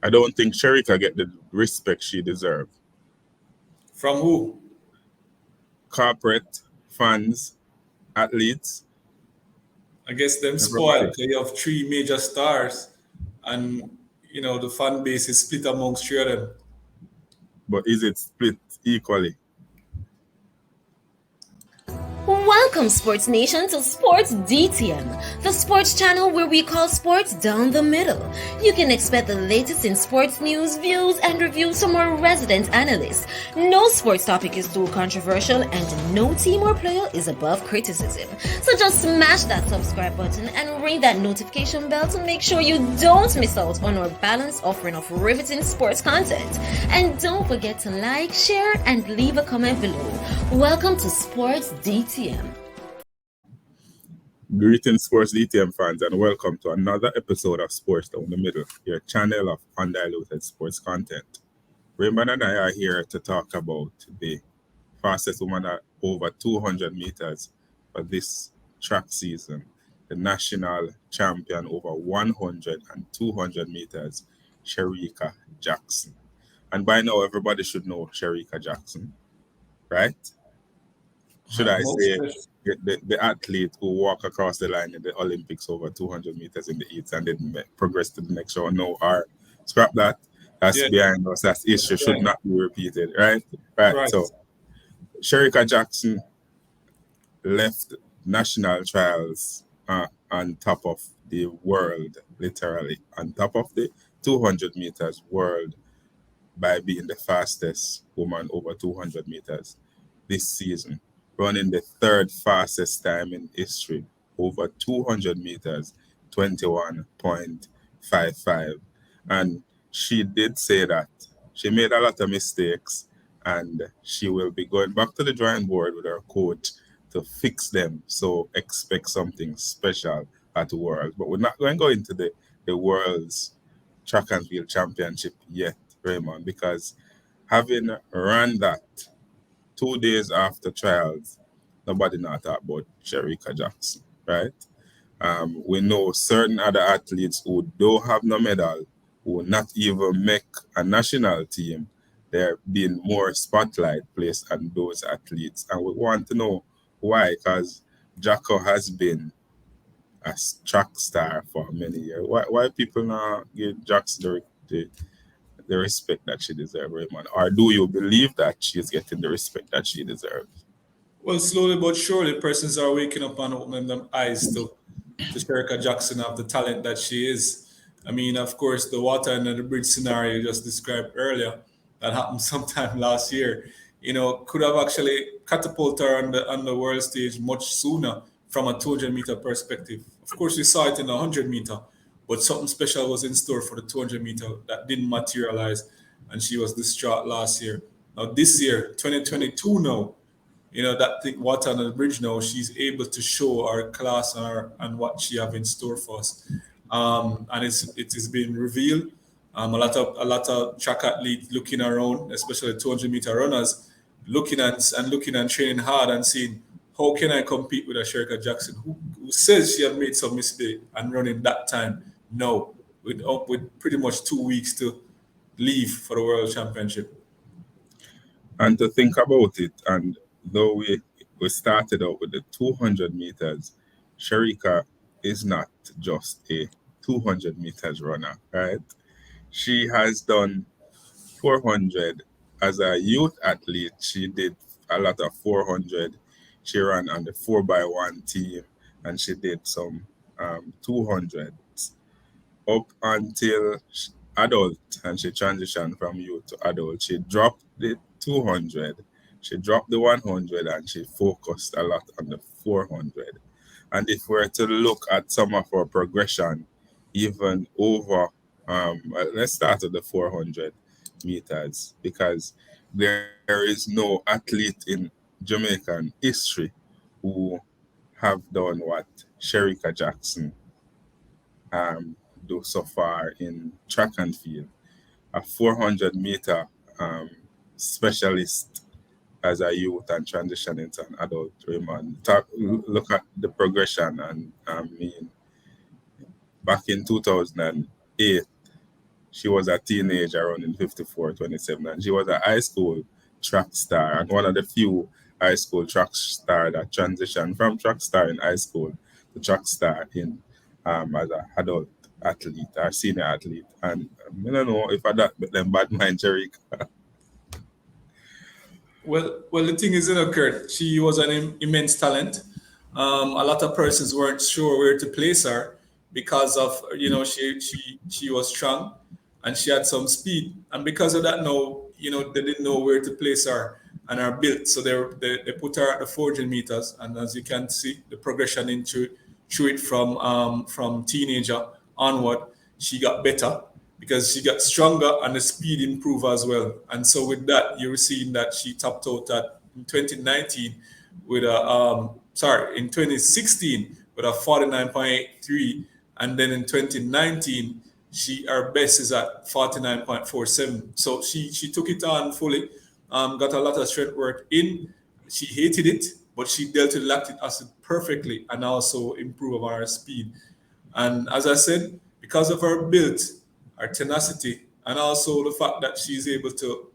I don't think Shericka get the respect she deserves. From who? Corporate, fans, athletes, I guess them everybody. spoiled. They have three major stars, and the fan base is split amongst three of them. But is it split equally? Welcome, Sports Nation, to Sports DTM, the sports channel where we call sports down the middle. You can expect the latest in sports news, views, and reviews from our resident analysts. No sports topic is too controversial, and no team or player is above criticism. So just smash that subscribe button and ring that notification bell to make sure you don't miss out on our balanced offering of riveting sports content. And don't forget to like, share, and leave a comment below. Welcome to Sports DTM. Greetings, Sports DTM fans, and welcome to another episode of Sports Down the Middle, your channel of undiluted sports content. Raymond and I are here to talk about the fastest woman at over 200 meters for this track season, the national champion over 100 and 200 meters, Shericka Jackson. And by now, everybody should know Shericka Jackson, right? Should I say the athlete who walk across the line in the Olympics over 200 meters in the heats and didn't progress to the next round? No, or scrap that. That's behind us. That's issue. Should not be repeated, right? Right. So, Shericka Jackson left national trials on top of the world, literally on top of the 200 meters world, by being the fastest woman over 200 meters this season, running the third fastest time in history over 200 meters, 21.55. And she did say that she made a lot of mistakes and she will be going back to the drawing board with her coach to fix them. So expect something special at the World. But we're not going to go into the World's track and field championship yet, Raymond, because having run that 2 days after trials, nobody not talk about Shericka Jackson, right? We know certain other athletes who don't have no medal, who not even make a national team, they're being more spotlight placed on those athletes. And we want to know why, because Jacko has been a track star for many years. Why people not give Jackson the respect that she deserves, Raymond? Or do you believe that she is getting the respect that she deserves? Well, slowly but surely, persons are waking up and opening them eyes to Shericka Jackson of the talent that she is. I mean, of course, the water under the bridge scenario you just described earlier, that happened sometime last year, could have actually catapulted her on the world stage much sooner from a 200-meter perspective. Of course, we saw it in the 100-meter, but something special was in store for the 200-meter that didn't materialize, and she was distraught last year. Now, this year, 2022 now, that thing, water under the bridge now, she's able to show our class and what she have in store for us. And it is being revealed. A lot of track athletes looking around, especially 200-meter runners, looking and training hard and seeing how can I compete with a Shericka Jackson who says she had made some mistake and running that time now with pretty much 2 weeks to leave for the World Championship. And to think about it, and though we started out with the 200 meters, Shericka is not just a 200 meters runner, right? She has done 400 as a youth athlete. She did a lot of 400. She ran on the 4x1 team and she did some 200s up until adult, and she transitioned from youth to adult. She dropped the 200, she dropped the 100, and she focused a lot on the 400. And if we're to look at some of her progression, even over, let's start with the 400 meters, because there is no athlete in Jamaican history who have done what Shericka Jackson do so far in track and field. A 400-meter specialist as a youth and transition into an adult, Raymond. Look at the progression, and I mean, back in 2008, she was a teenager running 54:27, and she was a high school track star and one of the few high school track star that transitioned from track star in high school to track star in as an adult athlete or senior athlete. And I don't know if I that but then bad mind Shericka. Well, the thing is, Kurt, she was an immense talent. A lot of persons weren't sure where to place her because of she was strong and she had some speed, and because of that, no, they didn't know where to place her and her build, so they put her at the 400 meters, and as you can see, the progression into through it from teenager onward, she got better because she got stronger and the speed improved as well. And so with that, you're seeing that she topped out at in 2019 with a in 2016 with a 49.83, and then in 2019 her best is at 49.47. So she took it on fully, got a lot of strength work in. She hated it, but she dealt with lactic acid perfectly and also improved on her speed. And as I said, because of her build, her tenacity, and also the fact that she's able to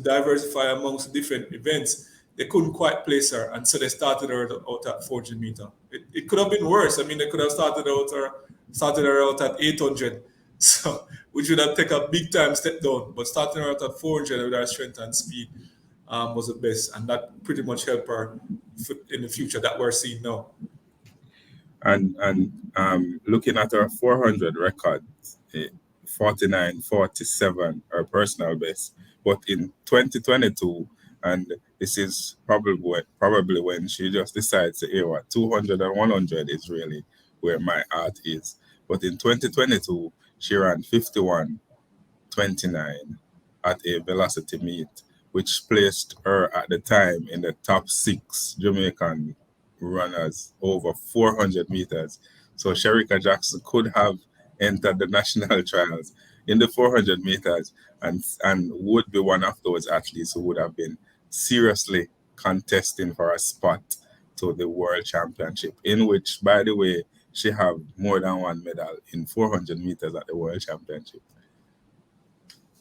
diversify amongst different events, they couldn't quite place her, and so they started her out at 400 meter. It could have been worse. I mean, they could have started her out at 800, so which would have taken a big time step down. But starting her out at 400 with her strength and speed was the best, and that pretty much helped her in the future that we're seeing now. And looking at her 400 record, 49:47 her personal best, but in 2022, and this is probably when she just decides to hear what 200 and 100 is really where my heart is. But in 2022, she ran 51:29 at a velocity meet, which placed her at the time in the top 6 Jamaican runners over 400 meters. So Shericka Jackson could have entered the national trials in the 400 meters and would be one of those athletes who would have been seriously contesting for a spot to the world championship, in which, by the way, she have more than one medal in 400 meters at the world championship.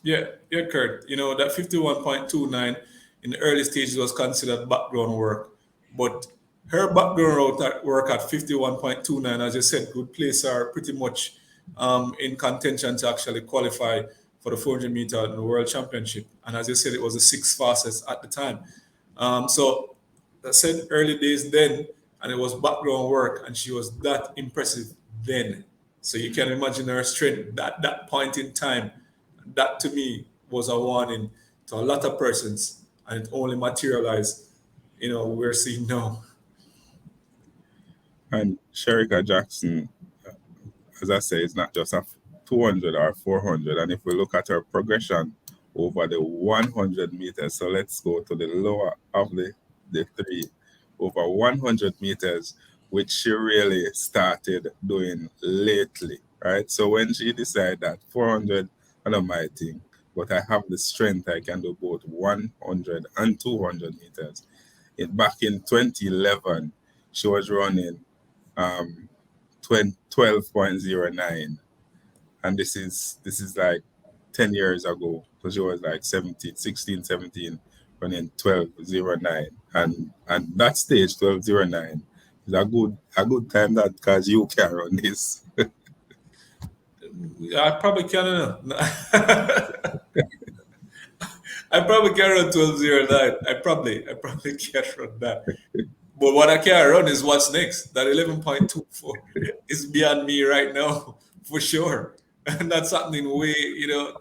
Yeah, Kurt. That 51.29 in the early stages was considered background work, but her background work at 51.29, as you said, would place her pretty much in contention to actually qualify for the 400 meter in the world championship. And as you said, it was the sixth fastest at the time. So I said early days then, and it was background work, and she was that impressive then. So you can imagine her strength at that point in time. That to me was a warning to a lot of persons, and it only materialized, we're seeing now. And Shericka Jackson, as I say, it's not just a 200 or 400. And if we look at her progression over the 100 meters, so let's go to the lower of the three, over 100 meters, which she really started doing lately, right? So when she decided that 400, I don't my thing, but I have the strength, I can do both 100 and 200 meters. Back in 2011, she was running 12.09, and this is like 10 years ago, so she was like 16, 17, running 12.09, and that stage 12.09 is a good time that because you can run this. I probably can't. I probably can't run 12.09. I probably can't run that. But what I can't run is what's next. That 11.24 is beyond me right now, for sure. And that's happening way,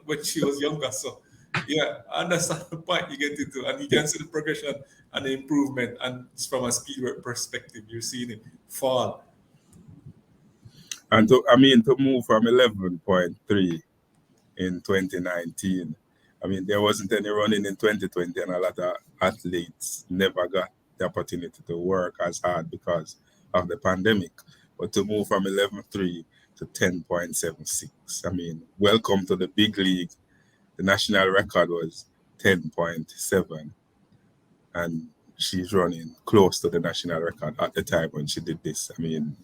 when she was younger. So, yeah, I understand the point you get into. And you can see the progression and the improvement. And from a speed work perspective, you're seeing it fall. And to move from 11.3 in 2019, there wasn't any running in 2020, and a lot of athletes never got the opportunity to work as hard because of the pandemic. But to move from 11.3 to 10.76, welcome to the big league. The national record was 10.7, and she's running close to the national record at the time when she did this. The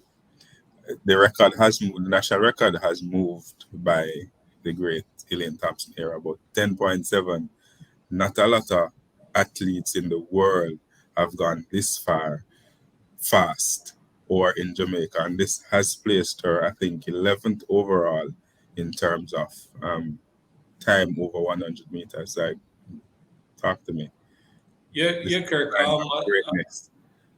national record has moved by the great Elaine Thompson era, but 10.7, not a lot of athletes in the world have gone this far fast or in Jamaica. And this has placed her, I think, 11th overall in terms of time over 100 meters. Like, talk to me. Yeah, This yeah, is Kirk. kind of greatness.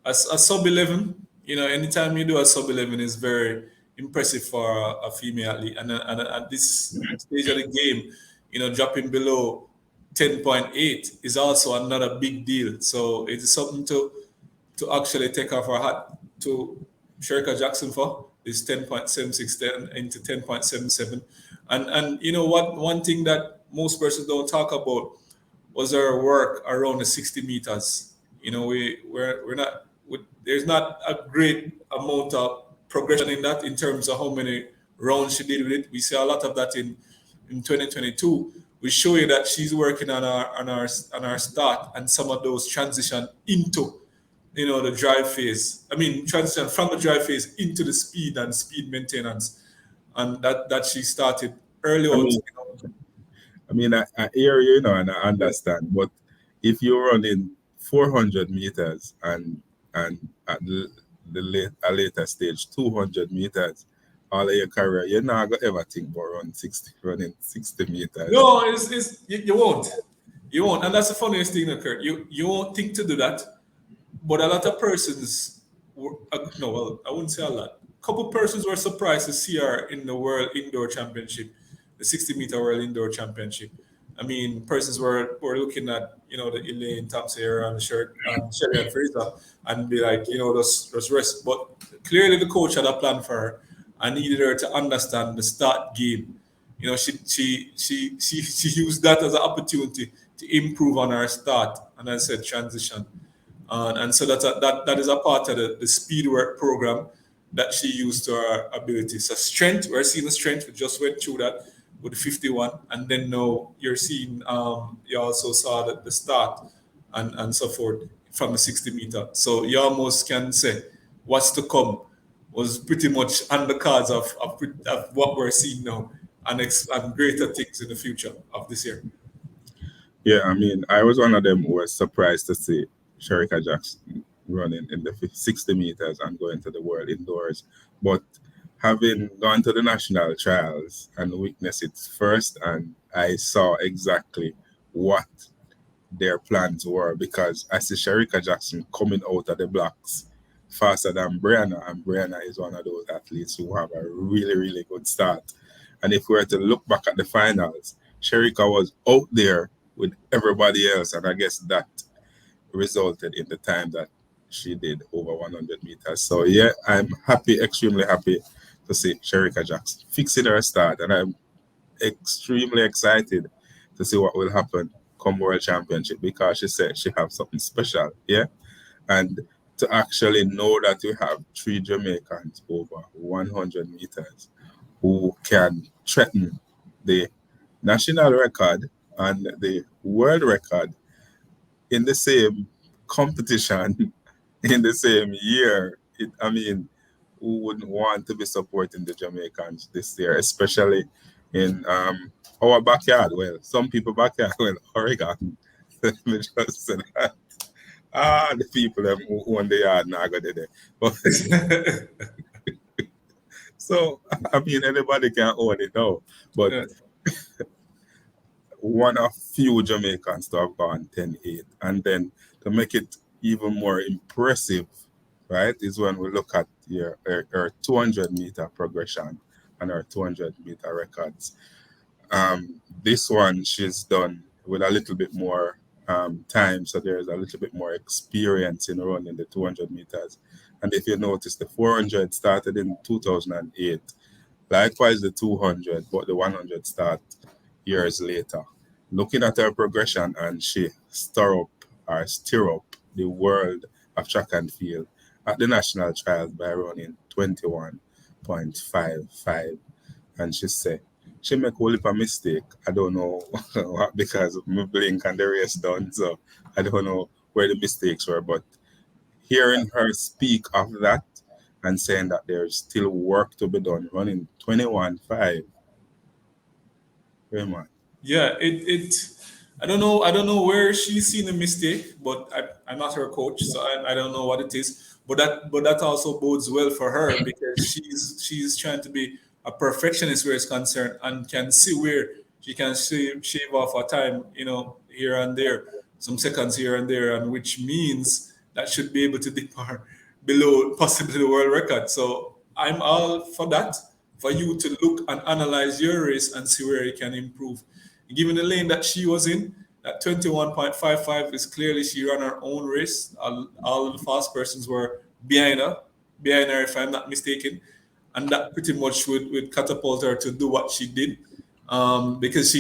A sub 11, anytime you do a sub 11 is very impressive for a female athlete. And at this stage of the game, dropping below 10.8 is also another big deal. So it is something to actually take off our hat to Shericka Jackson for is 10.76 into 10.77. And you know what? One thing that most persons don't talk about was our work around the 60 meters. We're not there's not a great amount of progression in that in terms of how many rounds she did with it. We see a lot of that in 2022. We show you that she's working on our start and some of those transition into the drive phase. I mean, transition from the drive phase into the speed and speed maintenance, and that she started early I on. mean, I hear you, and I Yeah. understand. But if you're running 400 meters and at a later stage 200 meters, all of your career, you're not gonna ever think about running 60 meters. No, you won't. You won't. And that's the funniest thing, Kurt. You won't think to do that. But a lot of persons no, well, I wouldn't say a lot. A couple persons were surprised to see her in the World Indoor Championship, the 60-meter World Indoor Championship. I mean, persons were looking at, the Elaine Thompson era and Sherry and Fraser and be like, those rest. But clearly the coach had a plan for her and needed her to understand the start game. She used that as an opportunity to improve on her start and I said transition. And so that is a part of the speed work program that she used to her ability. So strength, we're seeing the strength. We just went through that with the 51, and then now you're seeing you also saw the start and so forth from the 60-meter. So you almost can say what's to come was pretty much on the cards of what we're seeing now and greater things in the future of this year. Yeah, I was one of them who was surprised to see Shericka Jackson running in the 60 meters and going to the world indoors. But having gone to the national trials and witnessed it first, and I saw exactly what their plans were because I see Shericka Jackson coming out of the blocks faster than Brianna, and Brianna is one of those athletes who have a really, really good start. And if we were to look back at the finals, Shericka was out there with everybody else, and I guess that resulted in the time that she did over 100 meters. So yeah, I'm happy, extremely happy to see Shericka Jackson fixing her start, and I'm extremely excited to see what will happen come World Championship because she said she have something special, yeah, and to actually know that we have three Jamaicans over 100 meters who can threaten the national record and the world record in the same competition in the same year. Who wouldn't want to be supporting the Jamaicans this year, especially in our backyard? Well, some people backyard, well, Oregon. Let me just say that. The people them who own the yard now go there. But so anybody can own it now. But Yeah. one of few Jamaicans to have gone 10-8. And then to make it even more impressive, right, is when we look at her 200-meter progression and her 200-meter records. This one she's done with a little bit more time, so there's a little bit more experience in running the 200 meters. And if you notice, the 400 started in 2008. Likewise, the 200, but the 100 start years later. Looking at her progression, and she stir up the world of track and field at the national trials by running 21.55. And she said she make a whole heap of mistake. I don't know what, because my blink and the race done, so I don't know where the mistakes were. But hearing her speak of that and saying that there's still work to be done, running 21.5 Raymond. Yeah, it I don't know where she's seen a mistake, but I'm not her coach, so I don't know what it is. But that also bodes well for her because she's trying to be a perfectionist where it's concerned and can see where she can shave off her time, here and there, some seconds here and there, and which means that should be able to dip her below possibly the world record. So I'm all for that, for you to look and analyze your race and see where you can improve. Given the lane that she was in, that 21.55 is clearly she ran her own race. All the fast persons were behind her if I'm not mistaken. And that pretty much would catapult her to do what she did, because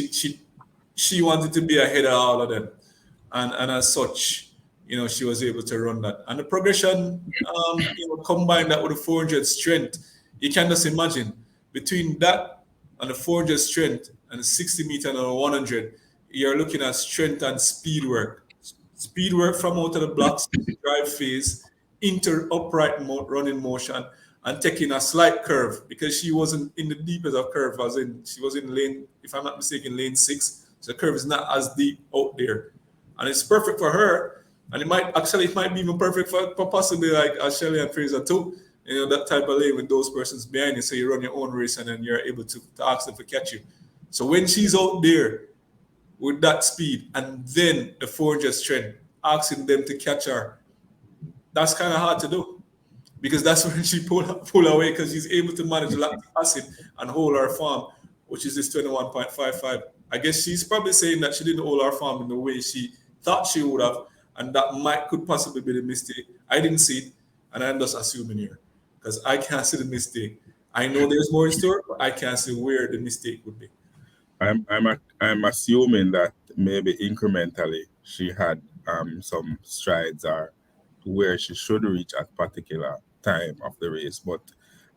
she wanted to be ahead of all of them. And as such, she was able to run that. And the progression, combine that with the 400 strength, you can just imagine between that and the 400 strength and the 60 meter and the 100, you're looking at strength and speed work. Speed work from out of the blocks, drive phase, into upright running motion, and taking a slight curve because she wasn't in the deepest of curve. She was in lane, if I'm not mistaken, lane 6. So the curve is not as deep out there, and it's perfect for her. And it might be even perfect for possibly like Shelly and Fraser too. That type of lane with those persons behind you, so you run your own race and then you're able to ask them to catch you. So when she's out there with that speed and then the 400 strength, asking them to catch her, that's kind of hard to do because that's when she pull away because she's able to manage lactic acid and hold her form, which is this 21.55. I guess she's probably saying that she didn't hold her form in the way she thought she would have, and that could possibly be the mistake. I didn't see it, and I'm just assuming here because I can't see the mistake. I know there's more in store, but I can't see where the mistake would be. I'm assuming that maybe incrementally she had some strides or where she should reach at particular time of the race, but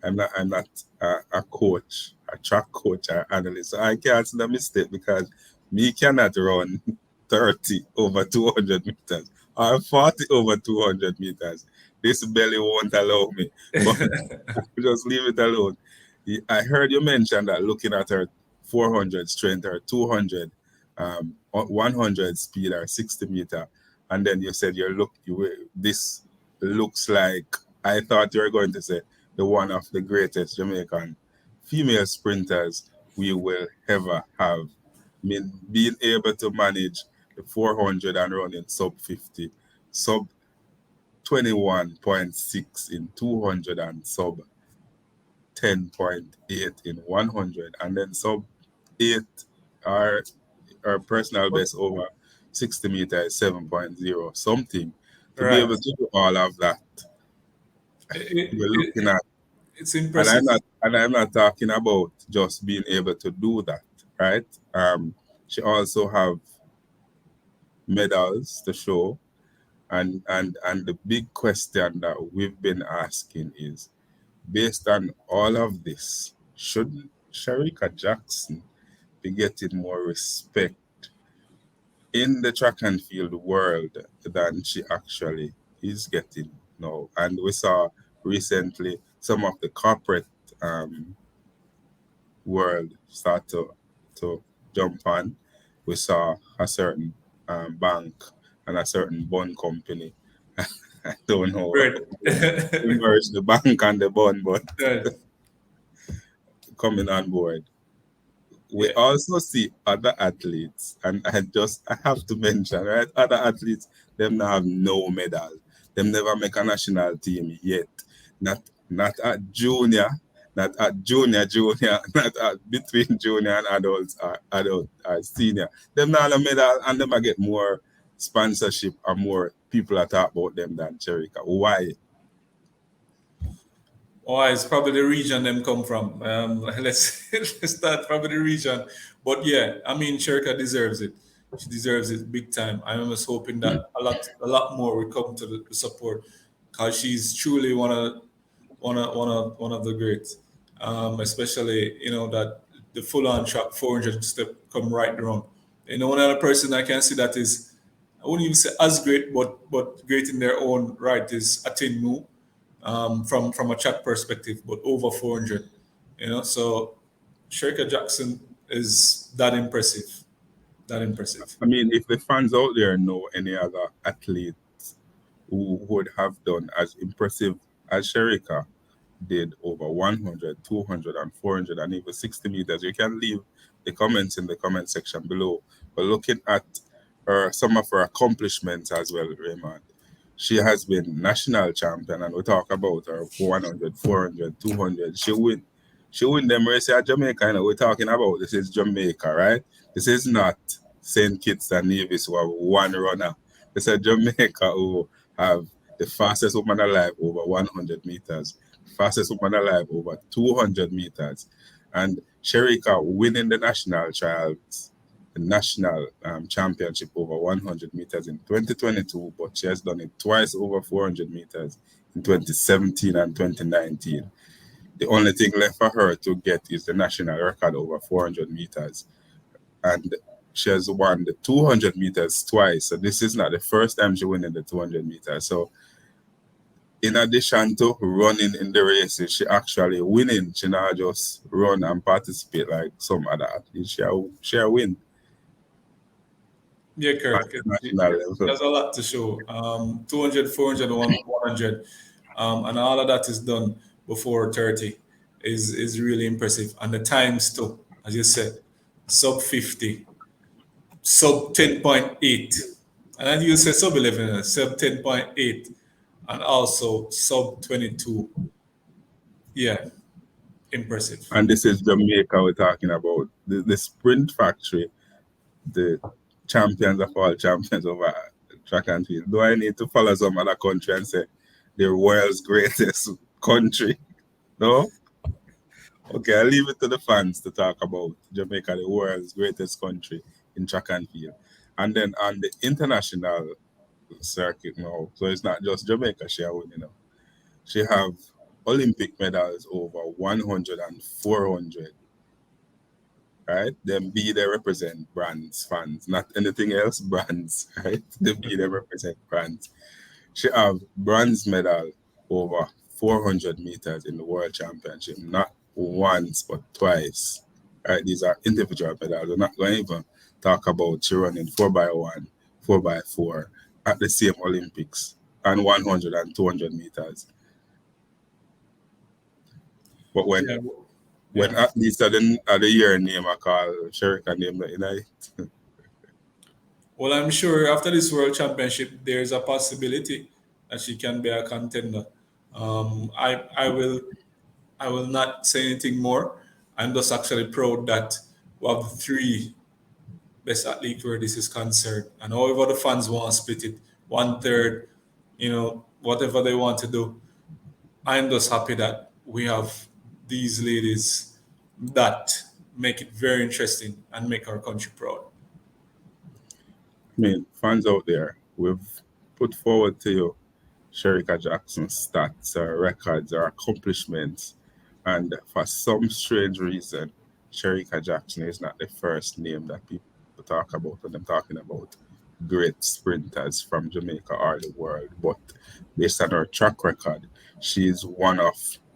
I'm not a coach, a track coach or analyst, so I can't see the mistake because me cannot run 30 over 200 meters or 40 over 200 meters. This belly won't allow me, but just leave it alone. I heard you mention that looking at her 400 strength or 200, 100 speed or 60 meter, and then you said this looks like, I thought you were going to say the one of the greatest Jamaican female sprinters we will ever have. I mean, being able to manage the 400 and running sub 50, sub 21.6 in 200 and sub 10.8 in 100, and then sub 8 our personal best over 60 meters 7.0 something. To be Right. able to do all of that, we're looking at, It's and impressive. I'm not talking about just being able to do that, right? She also have medals to show, and the big question that we've been asking is, based on all of this, should Shericka Jackson be getting more respect in the track and field world than she actually is getting now? And we saw recently some of the corporate world start to jump on. We saw a certain bank and a certain bond company. I don't know Great. who merged the bank and the bond, but Right. coming on board. We Yeah. also see other athletes, and I have to mention, right? Other athletes, them now have no medal. Them never make a national team yet. Not at junior, not at junior, not at between junior and adult or senior. Them now have a medal and them a get more sponsorship or more people that talk about them than Shericka. Why? Oh, it's probably the region them come from. Let's start probably the region. But yeah, I mean, Shericka deserves it. She deserves it big time. I'm just hoping that a lot more will come to the support because she's truly one of the greats. Especially that the full on track 400 step come right around. One other person I can see that is, I wouldn't even say as great, but great in their own right is Atin Nu, from a track perspective, but over 400. So Shericka Jackson is that impressive. That impressive. I mean, if the fans out there know any other athletes who would have done as impressive as Shericka did over 100, 200, and 400, and even 60 meters, you can leave the comments in the comment section below. But looking at some of her accomplishments as well, Raymond, she has been national champion, and we talk about her 100, 400, 200. She win them races at Jamaica. You know, we're talking about this is Jamaica, right? This is not St. Kitts and Nevis who have one runner. This is Jamaica who have the fastest woman alive over 100 meters, fastest woman alive over 200 meters. And Shericka winning the national trials, the national championship over 100 meters in 2022, but she has done it twice over 400 meters in 2017 and 2019. The only thing left for her to get is the national record over 400 meters. And she has won the 200 meters twice. So this is not the first time she won in the 200 meters. So in addition to running in the races, she actually winning. She not just run and participate like some other athletes. She win. Yeah, Kurt. There's a lot to show. 200, 400, 100, and all of that is done before 30 is really impressive. And the times too, as you said, sub 50, sub 10.8. And then you say sub 11, sub 10.8, and also sub 22. Yeah, impressive. And this is Jamaica we're talking about. The sprint factory, the champions of all champions over track and field. Do I need to follow some other country and say the world's greatest country? No? Okay, I'll leave it to the fans to talk about Jamaica, the world's greatest country in track and field. And then on the international circuit now, so it's not just Jamaica she has won, you know. She have Olympic medals over 100 and 400. Right? Them B, they represent brands, fans, not anything else, brands, right? The B, they represent brands. She have bronze medal over 400 meters in the World Championship, not once, but twice. Right? These are individual medals. We're not going to even talk about she running 4x1, 4x4 at the same Olympics and 100 and 200 meters. But when athletes at the year name I call Shericka name that, you know. Well, I'm sure after this World Championship, there's a possibility that she can be a contender. I will not say anything more. I'm just actually proud that we have the three best athletes where this is concerned. And however the fans want to split it, 1/3, whatever they want to do. I'm just happy that we have these ladies that make it very interesting and make our country proud. I mean, fans out there, we've put forward to you Shericka Jackson's stats, her records, her accomplishments, and for some strange reason, Shericka Jackson is not the first name that people talk about when they're talking about great sprinters from Jamaica or the world. But based on her track record, she is one of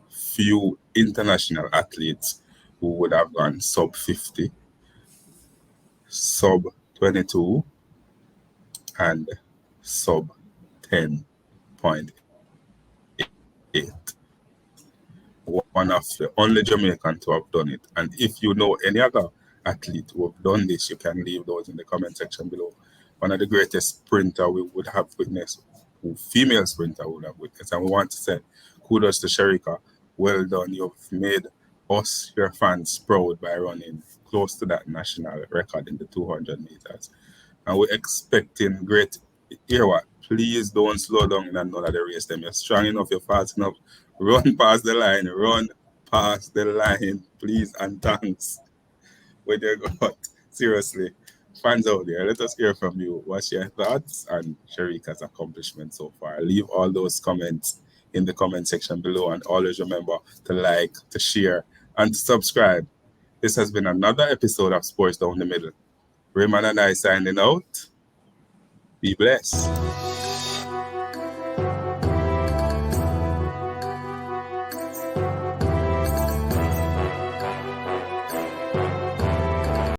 few international athletes who would have gone sub 50, sub 22, and sub 10.8. One of the only Jamaican to have done it. And if you know any other athlete who have done this, you can leave those in the comment section below. One of the greatest sprinter we would have witnessed, female sprinter would have witnessed. And we want to say kudos to Shericka. Well done. You've made us, your fans, proud by running close to that national record in the 200 meters. And we're expecting great. Hear what? Please don't slow down in another the race. Them. You're strong enough, you're fast enough. Run past the line. Run past the line, please, and thanks. When you go, seriously, fans out there, let us hear from you. What's your thoughts on Shericka's accomplishment so far? Leave all those comments in the comment section below, and always remember to like, to share, and to subscribe. This has been another episode of Sports Down the Middle. Raymond and I signing out. Be blessed.